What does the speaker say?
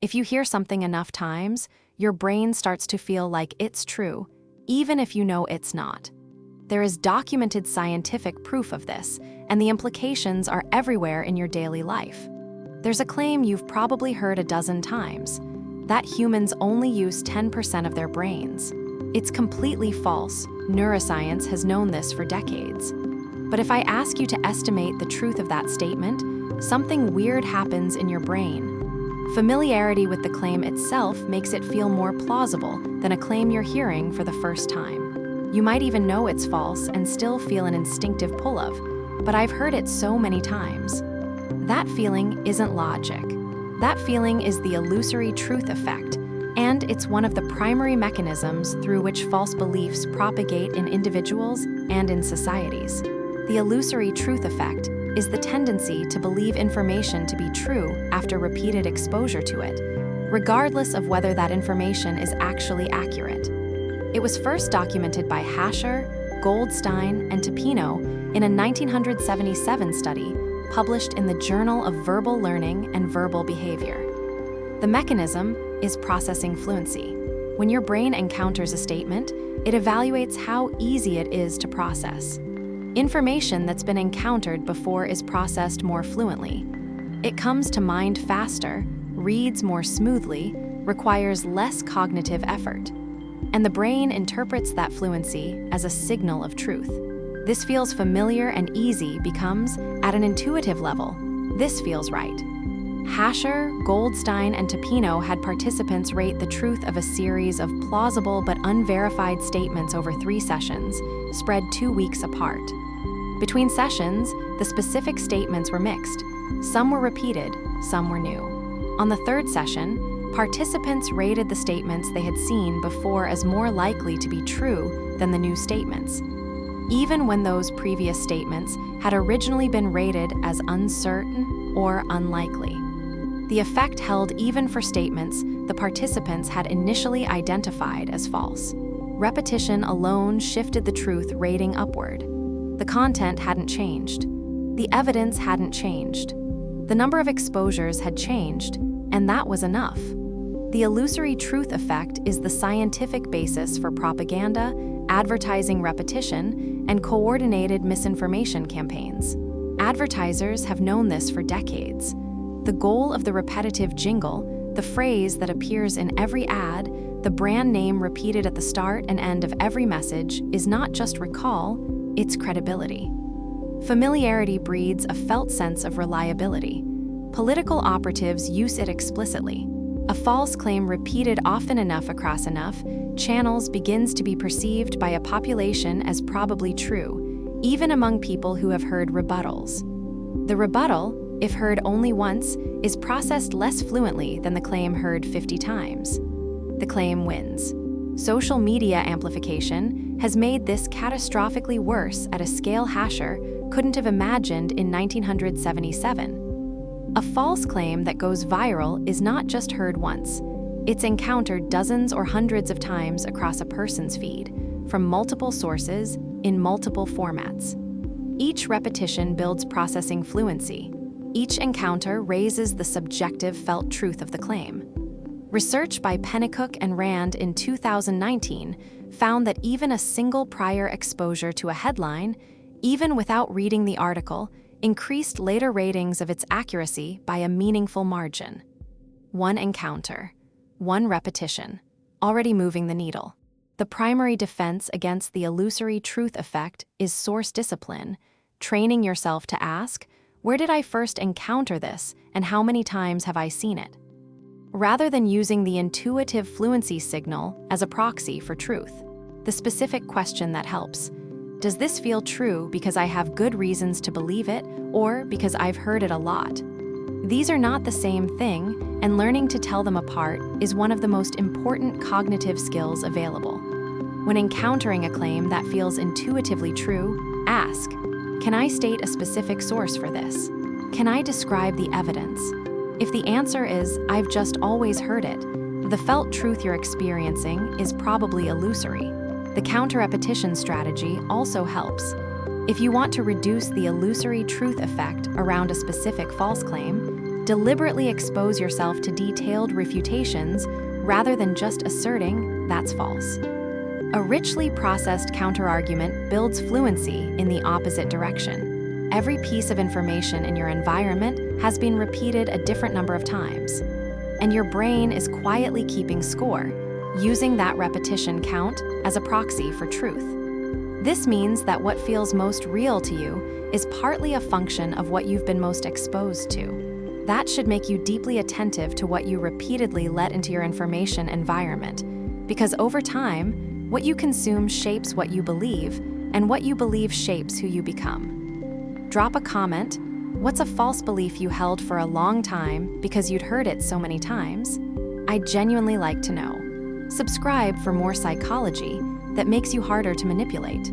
If you hear something enough times, your brain starts to feel like it's true, even if you know it's not. There is documented scientific proof of this, and the implications are everywhere in your daily life. There's a claim you've probably heard a dozen times, that humans only use 10% of their brains. It's completely false. Neuroscience has known this for decades. But if I ask you to estimate the truth of that statement, something weird happens in your brain. Familiarity with the claim itself makes it feel more plausible than a claim you're hearing for the first time. You might even know it's false and still feel an instinctive pull of, but I've heard it so many times. That feeling isn't logic. That feeling is the illusory truth effect, and it's one of the primary mechanisms through which false beliefs propagate in individuals and in societies. The illusory truth effect is the tendency to believe information to be true after repeated exposure to it, regardless of whether that information is actually accurate. It was first documented by Hasher, Goldstein, and Tapino in a 1977 study published in the Journal of Verbal Learning and Verbal Behavior. The mechanism is processing fluency. When your brain encounters a statement, it evaluates how easy it is to process. Information that's been encountered before is processed more fluently. It comes to mind faster, reads more smoothly, requires less cognitive effort. And the brain interprets that fluency as a signal of truth. This feels familiar and easy becomes, at an intuitive level, this feels right. Hasher, Goldstein, and Tapino had participants rate the truth of a series of plausible but unverified statements over 3 sessions, spread 2 weeks apart. Between sessions, the specific statements were mixed. Some were repeated, some were new. On the 3rd session, participants rated the statements they had seen before as more likely to be true than the new statements, even when those previous statements had originally been rated as uncertain or unlikely. The effect held even for statements the participants had initially identified as false. Repetition alone shifted the truth rating upward. The content hadn't changed. The evidence hadn't changed. The number of exposures had changed, and that was enough. The illusory truth effect is the scientific basis for propaganda, advertising repetition, and coordinated misinformation campaigns. Advertisers have known this for decades. The goal of the repetitive jingle, the phrase that appears in every ad, the brand name repeated at the start and end of every message, is not just recall, it's credibility. Familiarity breeds a felt sense of reliability. Political operatives use it explicitly. A false claim repeated often enough across enough channels begins to be perceived by a population as probably true, even among people who have heard rebuttals. The rebuttal, if heard only once, is processed less fluently than the claim heard 50 times. The claim wins. Social media amplification has made this catastrophically worse at a scale Hasher couldn't have imagined in 1977. A false claim that goes viral is not just heard once. It's encountered dozens or hundreds of times across a person's feed, from multiple sources, in multiple formats. Each repetition builds processing fluency. Each encounter raises the subjective felt truth of the claim. Research by Pennicook and Rand in 2019 found that even a single prior exposure to a headline, even without reading the article, increased later ratings of its accuracy by a meaningful margin. One encounter, one repetition, already moving the needle. The primary defense against the illusory truth effect is source discipline, training yourself to ask, where did I first encounter this and how many times have I seen it? Rather than using the intuitive fluency signal as a proxy for truth. The specific question that helps. Does this feel true because I have good reasons to believe it or because I've heard it a lot? These are not the same thing, and learning to tell them apart is one of the most important cognitive skills available. When encountering a claim that feels intuitively true, ask, can I state a specific source for this? Can I describe the evidence? If the answer is, I've just always heard it, the felt truth you're experiencing is probably illusory. The counter-repetition strategy also helps. If you want to reduce the illusory truth effect around a specific false claim, Deliberately expose yourself to detailed refutations rather than just asserting that's false. A richly processed counterargument builds fluency in the opposite direction. Every piece of information in your environment has been repeated a different number of times, and your brain is quietly keeping score, using that repetition count as a proxy for truth. This means that what feels most real to you is partly a function of what you've been most exposed to. That should make you deeply attentive to what you repeatedly let into your information environment, because over time, what you consume shapes what you believe, and what you believe shapes who you become. Drop a comment. What's a false belief you held for a long time because you'd heard it so many times? I'd genuinely like to know. Subscribe for more psychology that makes you harder to manipulate.